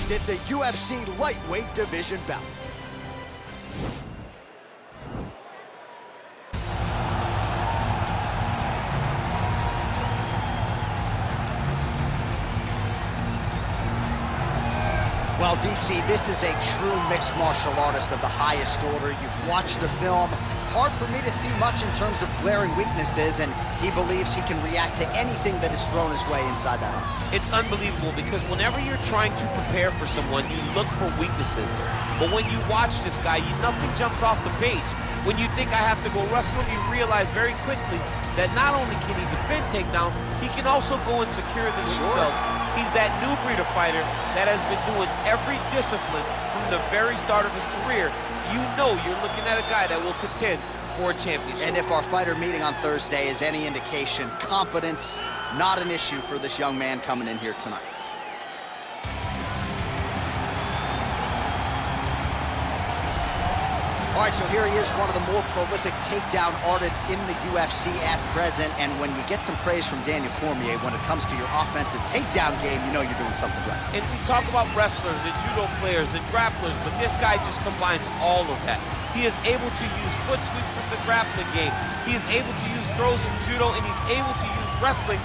Next, it's a UFC lightweight division bout. Well, DC, this is a true mixed martial artist of the highest order. You've watched the film. Hard for me to see much in terms of glaring weaknesses, and he believes he can react to anything that is thrown his way inside that arm. It's unbelievable because whenever you're trying to prepare for someone, you look for weaknesses. But when you watch this guy, nothing jumps off the page. When you think I have to go wrestle him, you realize very quickly that not only can he defend takedowns, he can also go and secure them himself. He's that new breed of fighter that has been doing every discipline from the very start of his career. You know you're looking at a guy that will contend for a championship. And if our fighter meeting on Thursday is any indication, confidence, not an issue for this young man coming in here tonight. All right, so here he is, one of the more prolific takedown artists in the UFC at present. And when you get some praise from Daniel Cormier, when it comes to your offensive takedown game, you know you're doing something right. And we talk about wrestlers and judo players and grapplers, but this guy just combines all of that. He is able to use foot sweeps from the grappling game. He is able to use throws from judo, and he's able to use wrestling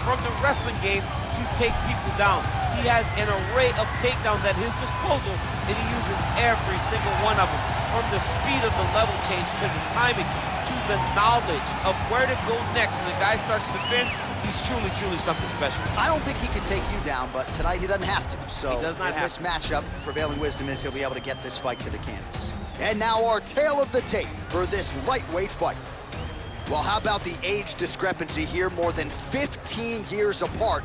from the wrestling game to take people down. He has an array of takedowns at his disposal, and he uses every single one of them. From the speed of the level change to the timing to the knowledge of where to go next when the guy starts to defend, he's truly, truly something special. I don't think he could take you down, but tonight he doesn't have to. So he does not in have this to. matchup, prevailing wisdom is he'll be able to get this fight to the canvas. And now our tale of the tape for this lightweight fight. Well, how about the age discrepancy here? More than 15 years apart.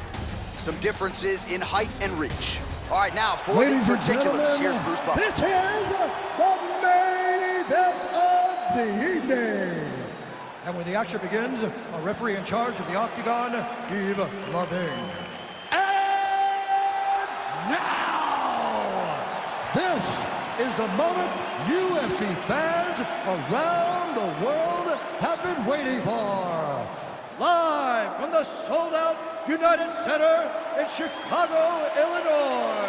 Some differences in height and reach. All right, now for the particulars, here's Bruce Buffer. This is the main event of the evening. And when the action begins, a referee in charge of the Octagon, Yves Loving. And now, this is the moment UFC fans around the world have been waiting for. Live from the sold-out United Center in Chicago, Illinois.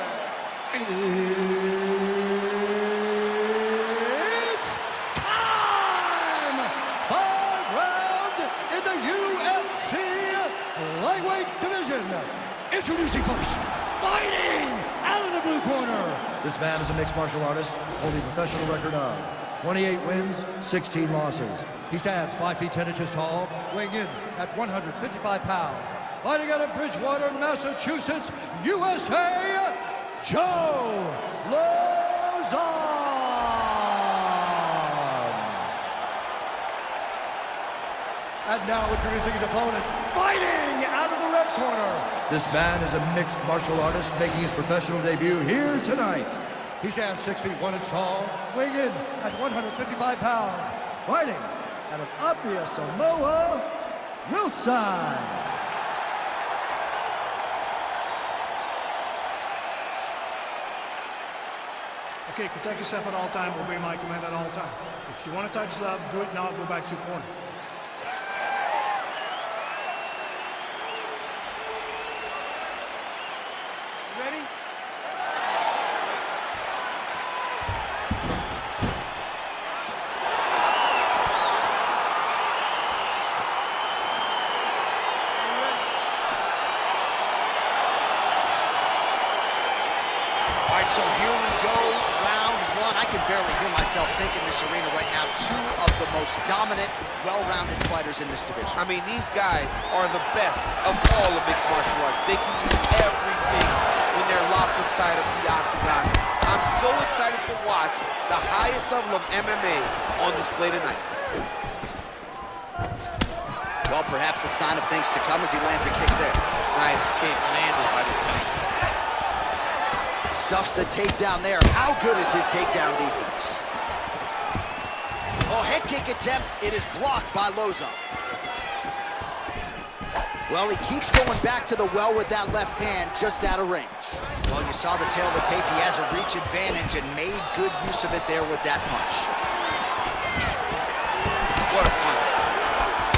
It's time! 5 rounds in the UFC lightweight division. Introducing first, fighting out of the blue corner. This man is a mixed martial artist, holding a professional record of 28 wins, 16 losses. He stands 5 feet 10 inches tall, weighing in at 155 pounds. Fighting out of Bridgewater, Massachusetts, USA, Joe Lauzon. And now introducing his opponent, fighting out of the red corner. This man is a mixed martial artist making his professional debut here tonight. He stands 6 feet 1 inch tall, weighing in at 155 pounds. Fighting out of Apia, Samoa, Wilson. Okay, protect yourself at all time, obey my command at all time. If you want to touch love, do it now, go back to your corner. Ready? All right, so here we go, round one. I can barely hear myself think in this arena right now. 2 of the most dominant, well-rounded fighters in this division. I mean, these guys are the best of all of mixed martial arts. They can do everything when they're locked inside of the octagon. I'm so excited to watch the highest level of MMA on display tonight. Well, perhaps a sign of things to come as he lands a kick there. Nice kick landed by the tank. Stuffs the takedown there. How good is his takedown defense? Oh, head kick attempt. It is blocked by Lauzon. Well, he keeps going back to the well with that left hand, just out of range. Well, you saw the tail of the tape. He has a reach advantage and made good use of it there with that punch. What a punch.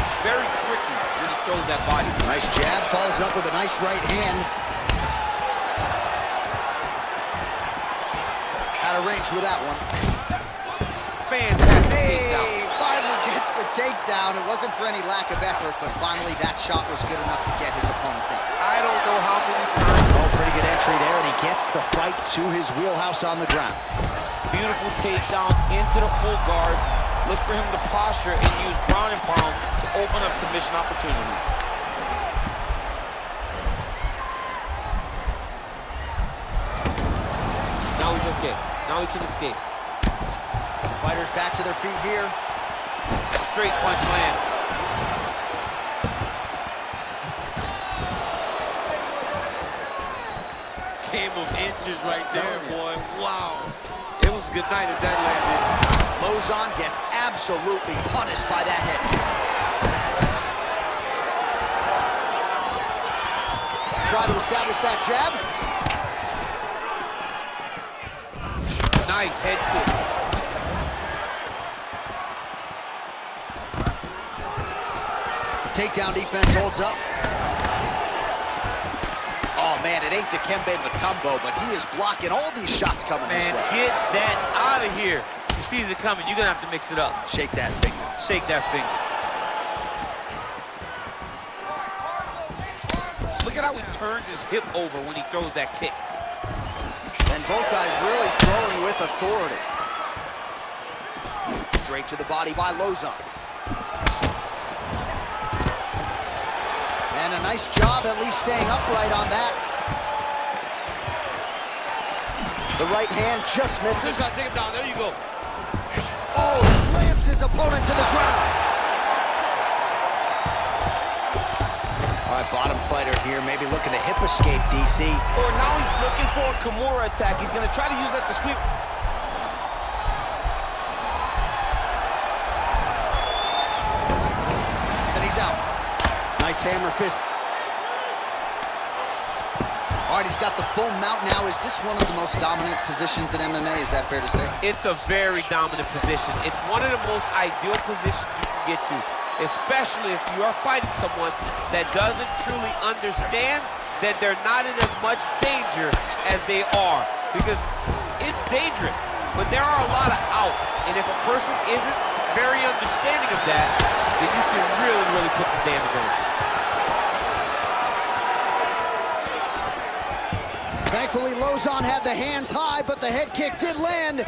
It's very tricky when he throws that body. Nice jab, follows it up with a nice right hand. of range with that one. Fantastic Hey, takedown. finally gets the takedown. It wasn't for any lack of effort, but finally that shot was good enough to get his opponent down. I don't know how many times. Oh, pretty good entry there, and he gets the fight to his wheelhouse on the ground. Beautiful takedown into the full guard. Look for him to posture and use ground and pound to open up submission opportunities. Now he's okay. Now he can escape. Fighters back to their feet here. Straight punch lands. Game of inches right there, boy. Wow. It was good night if that landed. Lauzon gets absolutely punished by that head kick. Try to establish that jab. Nice head kick. Takedown defense holds up. Oh, man, it ain't Dikembe Mutombo, but he is blocking all these shots coming his Man, way. get that out of here. He sees it coming. You're going to have to mix it up. Shake that finger. Shake that finger. Look at how he turns his hip over when he throws that kick. And both guys really throwing with authority. Straight to the body by Lauzon. And a nice job at least staying upright on that. The right hand just misses. Take him down. There you go. Oh, slams his opponent to the ground. All right, bottom fighter here, maybe looking to hip escape, DC. Or now he's looking for a Kimura attack. He's going to try to use that to sweep. And he's out. Nice hammer fist. All right, he's got the full mount now. Is this one of the most dominant positions in MMA? Is that fair to say? It's a very dominant position. It's one of the most ideal positions you can get to, especially if you are fighting someone that doesn't truly understand that they're not in as much danger as they are. Because it's dangerous, but there are a lot of outs. And if a person isn't very understanding of that, then you can really, really put some damage on them. Thankfully, Lauzon had the hands high, but the head kick did land.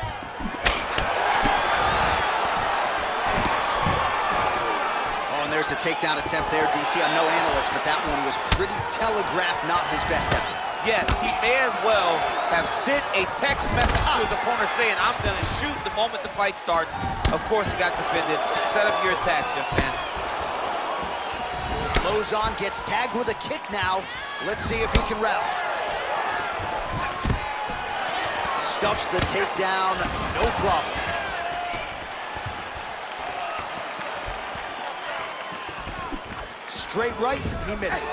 Oh, and there's a takedown attempt there, DC. I'm no analyst, but that one was pretty telegraphed, not his best effort. Yes, he may as well have sent a text message to his opponent saying, I'm going to shoot the moment the fight starts. Of course, he got defended. Set up your attacks, young man. Lauzon gets tagged with a kick now. Let's see if he can rout. Stuffs the takedown, no problem. Straight right, he misses.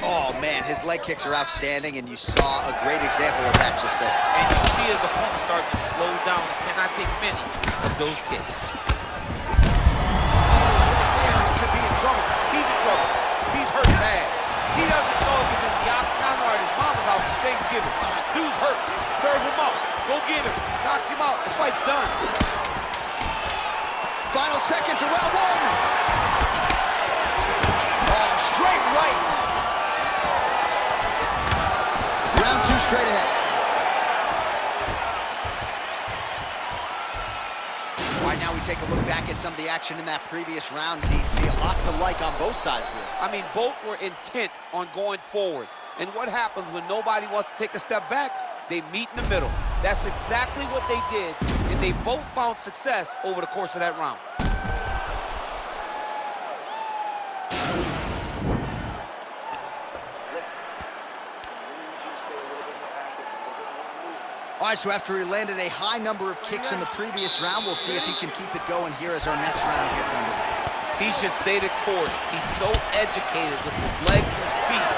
Oh man, his leg kicks are outstanding, and you saw a great example of that just there. And you see his opponent starting to slow down. He cannot take many of those kicks. He could be in trouble. He's in trouble. He's hurt bad. He doesn't know if he's in the octagon or at his mama's house for Thanksgiving. Dude's hurt. Serve him up. Go get him. Knock him out. The fight's done. Final seconds of round one. Oh, straight right. Round two straight ahead. All right, now we take a look back at some of the action in that previous round, DC. A lot to like on both sides, really. I mean, both were intent on going forward. And what happens when nobody wants to take a step back? They meet in the middle. That's exactly what they did, and they both found success over the course of that round. All right, so after he landed a high number of kicks in the previous round, we'll see if he can keep it going here as our next round gets underway. He should stay the course. He's so educated with his legs and his feet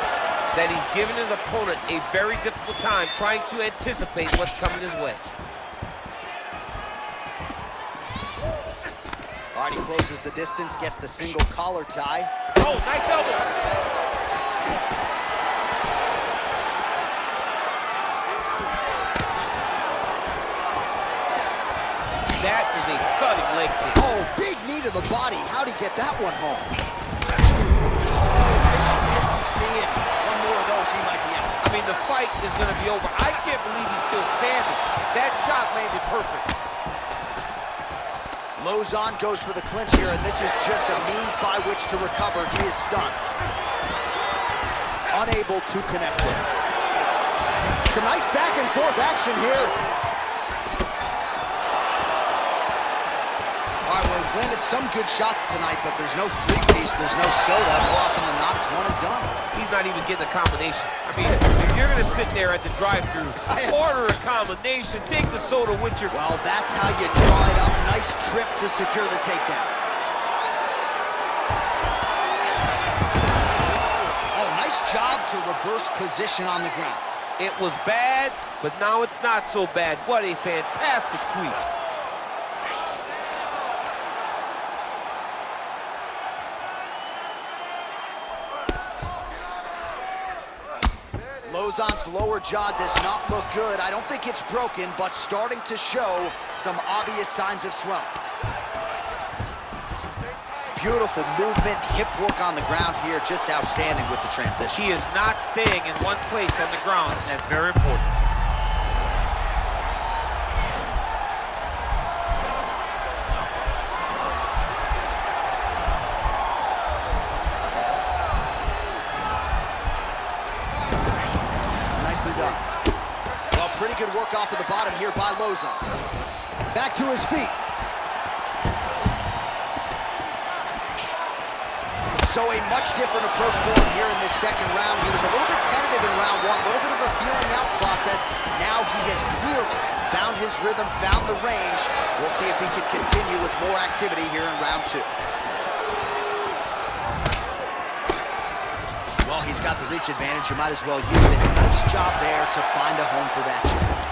that he's given his opponent a very difficult time trying to anticipate what's coming his way. All right, he closes the distance, gets the single collar tie. Oh, nice elbow. That was a thudding leg kick. Oh, big knee to the body. How'd he get that one home? Oh, DC, and one more of those, he might be out. I mean, the fight is going to be over. I can't believe he's still standing. That shot landed perfect. Lauzon goes for the clinch here, and this is just a means by which to recover. He is stunned. Unable to connect with. Some nice back and forth action here. All right, well, he's landed some good shots tonight, but there's no three-piece, there's no soda. More often than not, it's one and done. He's not even getting a combination. I mean, if you're going to sit there at the drive-thru, order a combination, take the soda with your... Well, that's how you draw it up. Nice trip to secure the takedown. Oh, nice job to reverse position on the ground. It was bad, but now it's not so bad. What a fantastic sweep. Lauzon's lower jaw does not look good. I don't think it's broken, but starting to show some obvious signs of swelling. Beautiful movement, hip work on the ground here, just outstanding with the transition. He is not staying in one place on the ground, and that's very important. Nicely done. Well, pretty good work off of the bottom here by Lauzon. Back to his feet. So a much different approach for him here in this second round. He was a little bit tentative in round one, a little bit of a feeling out process. Now he has clearly found his rhythm, found the range. We'll see if he can continue with more activity here in round two. Well, he's got the reach advantage. You might as well use it. Nice job there to find a home for that jab.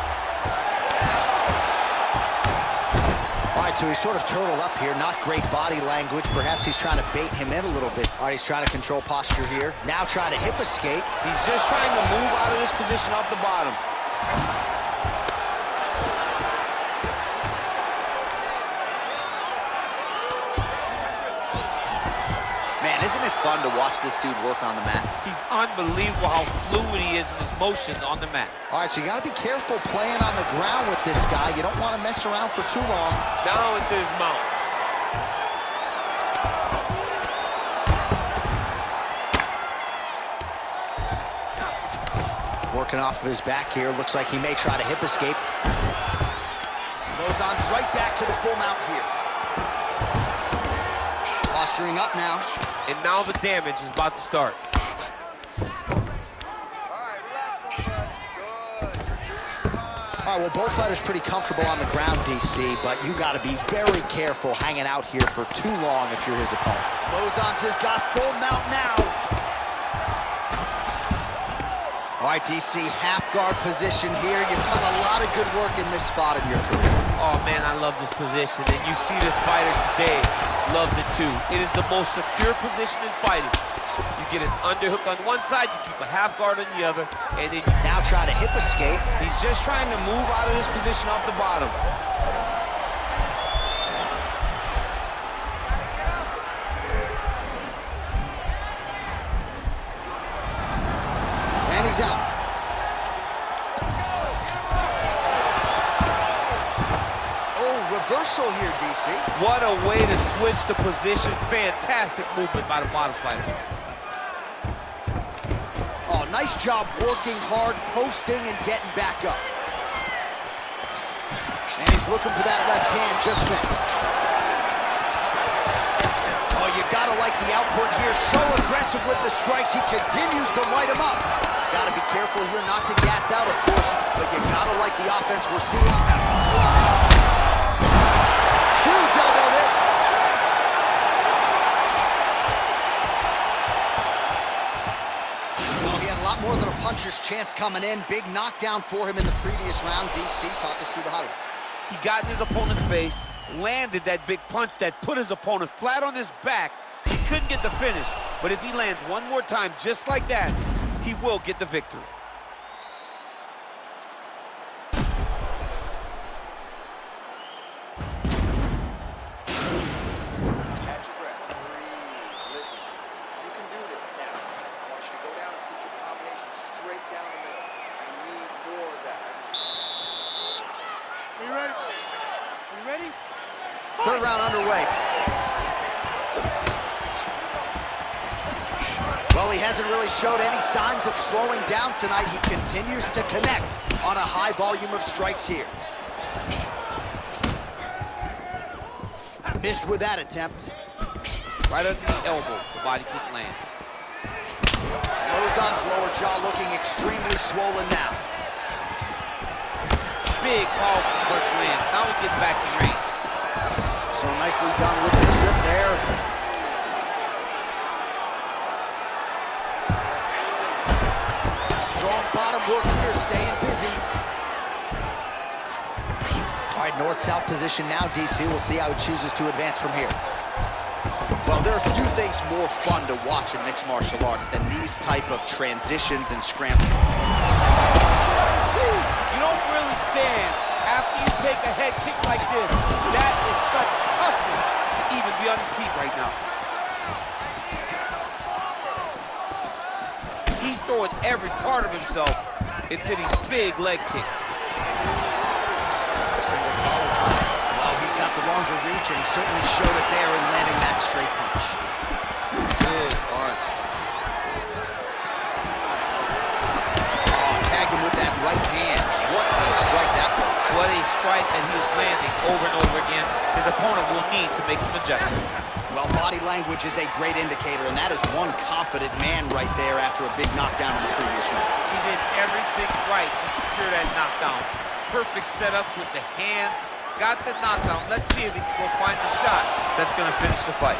So he's sort of turtled up here, not great body language. Perhaps he's trying to bait him in a little bit. All right, he's trying to control posture here. Now trying to hip escape. He's just trying to move out of this position off the bottom. Man, isn't it fun to watch this dude work on the mat? He's unbelievable how fluid he is in his motions on the mat. All right, so you got to be careful playing on the ground with this guy. You don't want to mess around for too long. Down into his mouth. Working off of his back here. Looks like he may try to hip escape. Lauzon's right back to the full mount here. Posturing up now. And now the damage is about to start. All right, well, both fighters pretty comfortable on the ground, DC, but you got to be very careful hanging out here for too long if you're his opponent. Lauzon's has got full mount now. All right, DC, half guard position here. You've done a lot of good work in this spot in your career. Oh, man, I love this position, and you see this fighter today loves it too. It is the most secure position in fighting. You get an underhook on one side, you keep a half guard on the other, and then you now try to hip escape. He's just trying to move out of this position off the bottom. And he's out. Oh, reversal here, DC. What a way to switch the position. Fantastic movement by the bottom fighter. Oh, nice job working hard, posting, and getting back up. And he's looking for that left hand, just missed. Oh, you gotta like the output here. So aggressive with the strikes, he continues to light him up. Gotta be careful here not to gas out, of course, but you gotta like the offense we're seeing. Huge elbow hit. Well, he had a lot more than a puncher's chance coming in. Big knockdown for him in the previous round. DC, talk us through the highlight. He got in his opponent's face, landed that big punch that put his opponent flat on his back. He couldn't get the finish, but if he lands one more time just like that, he will get the victory. Third round underway. Well, he hasn't really showed any signs of slowing down tonight. He continues to connect on a high volume of strikes here. Missed with that attempt. Right under the elbow, the body kick lands. Lauzon's lower jaw looking extremely swollen now. Big, powerful punch lands. Now we get back in range. So nicely done with the trip there. Strong bottom work here, staying busy. All right, north-south position now, DC. We'll see how he chooses to advance from here. Well, there are a few things more fun to watch in mixed martial arts than these type of transitions and scrambles. You don't really stand after you take a head kick like this. That is such toughness to even be on his feet right now. He's throwing every part of himself into these big leg kicks. Single collar tie. Well, he's got the longer reach, and he certainly showed it there in landing that straight punch. Big punch. Oh, tagged him with that right hand. What a strike that was. What a strike that he is landing over and over again. His opponent will need to make some adjustments. Well, body language is a great indicator, and that is one confident man right there after a big knockdown in the previous round. He did everything right to secure that knockdown. Perfect setup with the hands. Got the knockdown. Let's see if he can go find the shot that's going to finish the fight.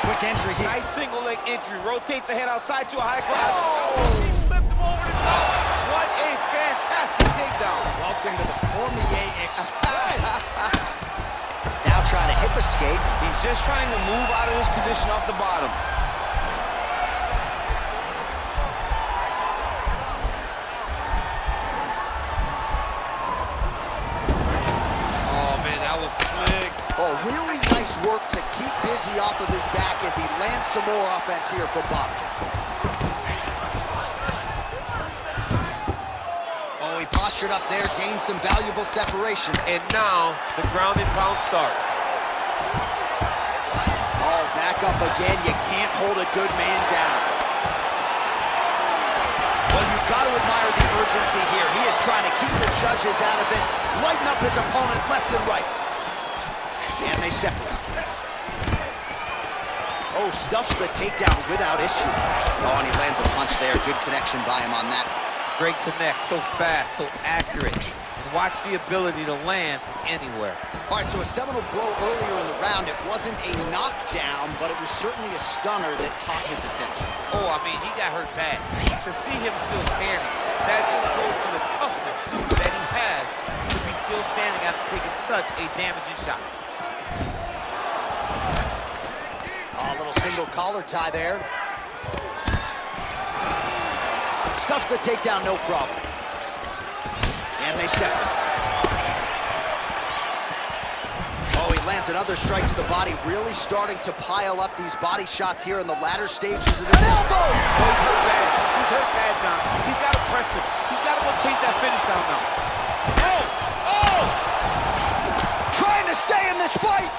Quick entry here. Nice single leg entry. Rotates the head outside to a high cross. Oh! He flipped him over the top. What a fantastic takedown. Welcome to the Cormier Express. Now trying to hip escape. He's just trying to move out of his position off the bottom. Slick. Oh, really nice work to keep busy off of his back as he lands some more offense here from Bob. Oh, he postured up there, gained some valuable separation. And now the ground and pound starts. Oh, back up again. You can't hold a good man down. Well, you've got to admire the urgency here. He is trying to keep the judges out of it, lighten up his opponent left and right. And they separate. Oh, stuffs the takedown without issue. Oh, and he lands a punch there. Good connection by him on that. Great connect, so fast, so accurate. And watch the ability to land from anywhere. All right, so a seminal blow earlier in the round. It wasn't a knockdown, but it was certainly a stunner that caught his attention. Oh, I mean, he got hurt bad. To see him still standing, that just goes to the toughness that he has to be still standing after taking such a damaging shot. Oh, a little single collar tie there. Stuffs the takedown, no problem. And they separate. Oh, he lands another strike to the body, really starting to pile up these body shots here in the latter stages of the elbow! Oh, he's hurt bad. He's hurt bad, John. He's got to press him. He's got to go chase that finish down now. Oh! Oh! Trying to stay in this fight!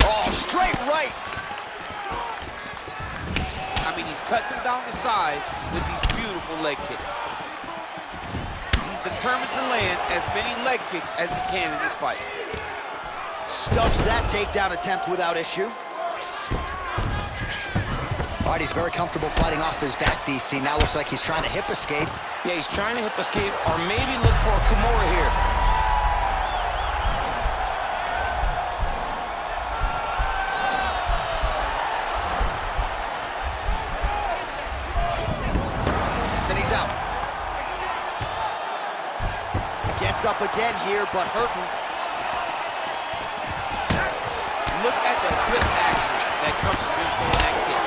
Oh, straight right! I mean, he's cutting him down to size with these beautiful leg kicks. He's determined to land as many leg kicks as he can in this fight. Stuffs that takedown attempt without issue. All right, he's very comfortable fighting off his back, DC. Now looks like he's trying to hip escape. Yeah, he's trying to hip escape or maybe look for a Kimura here. Then he's out. Gets up again here, but hurting. Look at the whip action that comes from him throwing that kick.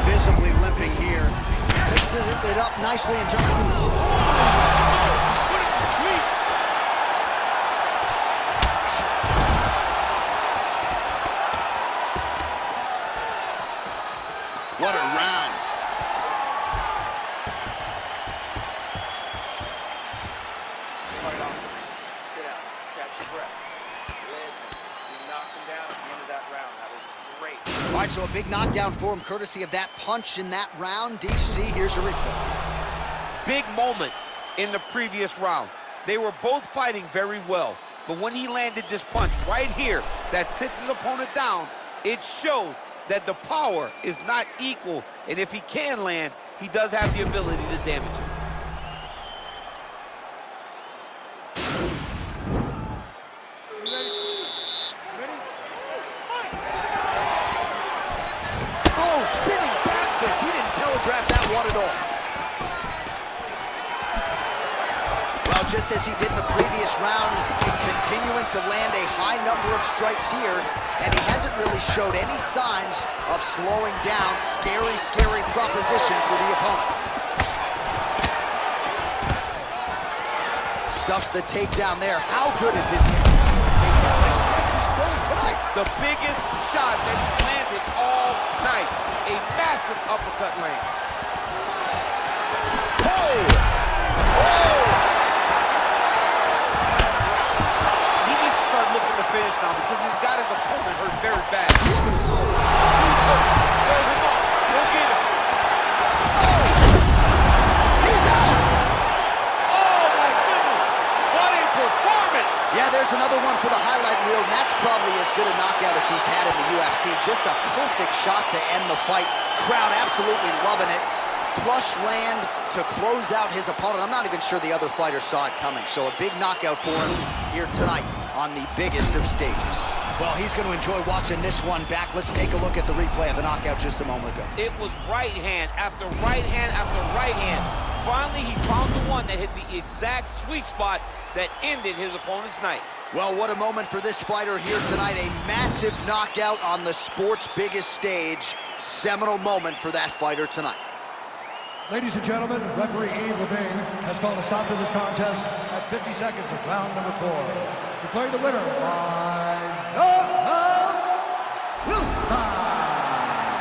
Visibly limping here. Mixes it up nicely in terms of... knocked him down at the end of that round. That was great. All right, so a big knockdown for him, courtesy of that punch in that round. DC, here's a replay. Big moment in the previous round. They were both fighting very well, but when he landed this punch right here that sits his opponent down, it showed that the power is not equal, and if he can land, he does have the ability to damage him. Oh, spinning back fist. He didn't telegraph that one at all. Well, just as he did in the previous round, continuing to land a high number of strikes here, and he hasn't really showed any signs of slowing down. Scary, scary proposition for the opponent. Stuffs the takedown there. How good is his takedown? This striker's throwing tonight. The biggest shot that he's landed all night. A massive uppercut lands. Oh! Oh! He needs to start looking to finish now because he's got his opponent hurt very bad. He's hurt. Throw him up. Go get him. He's out! Oh, my goodness. What a performance. Yeah, there's another one for the highlight reel, and that's probably as good a knockout as he's had in the UFC. Just a perfect shot to end the fight. Crowd absolutely loving it. Flush land to close out his opponent. I'm not even sure the other fighter saw it coming, so a big knockout for him here tonight on the biggest of stages. Well, he's going to enjoy watching this one back. Let's take a look at the replay of the knockout just a moment ago. It was right hand after right hand after right hand. Finally, he found the one that hit the exact sweet spot that ended his opponent's night. Well, what a moment for this fighter here tonight. A massive knockout on the sport's biggest stage. Seminal moment for that fighter tonight. Ladies and gentlemen, referee Yves Levine has called a stop to this contest at 50 seconds of round number 4. Declaring the winner by knockout, Wilson.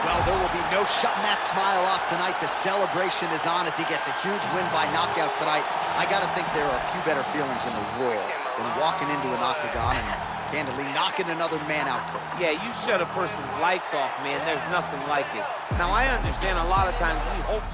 Well, there will be no shutting that smile off tonight. The celebration is on as he gets a huge win by knockout tonight. I gotta think there are a few better feelings in the world than walking into an octagon and candidly knocking another man out cold. Yeah, you shut a person's lights off, man. There's nothing like it. Now, I understand a lot of times we hope